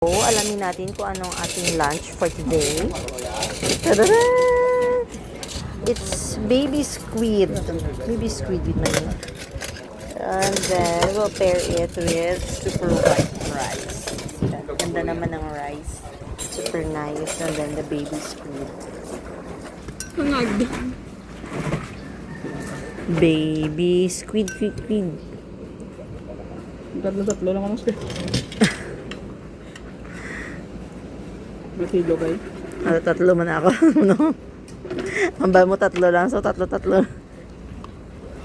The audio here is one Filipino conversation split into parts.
Alamin natin kung anong ating lunch for today. Tada! It's baby squid. Baby squid with money. And then, we'll pair it with super white rice. Ganda naman ng rice. Super nice. And then the baby squid. Hangad. Baby squid. Tatlo lang ako. Masilo kayo? Tatlo man ako. No? Ang ba mo tatlo lang. So, tatlo.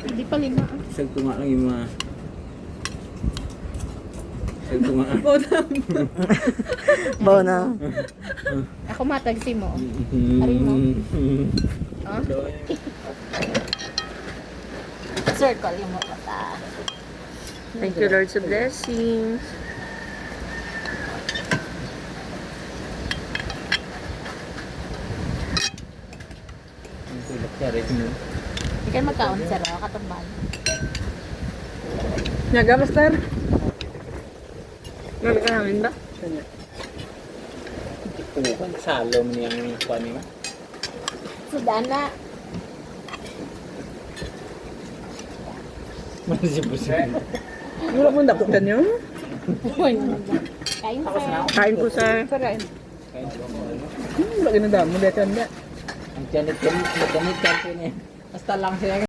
Hindi pa 5. Isang tunga lang yung mga... Isang tunga. Bawa na. Ako matagsi mo. Ari mo. Ah? Circle yung mata. Thank you, Lord, sa blessings. Ang tulak sa rin mo. Hindi ka magkaon sa raw katumbal. Nyaga, Master? Nyaga ka namin ba? Tukan, salom niyang kuha niya. Si Dana. Masibusip. Wala mo daputan yun? Kain sir. Kain po, sir. Sarain. Wala ginadamo. Dito yan. Ang tiyanit-tiyanit niya. Basta lang siya.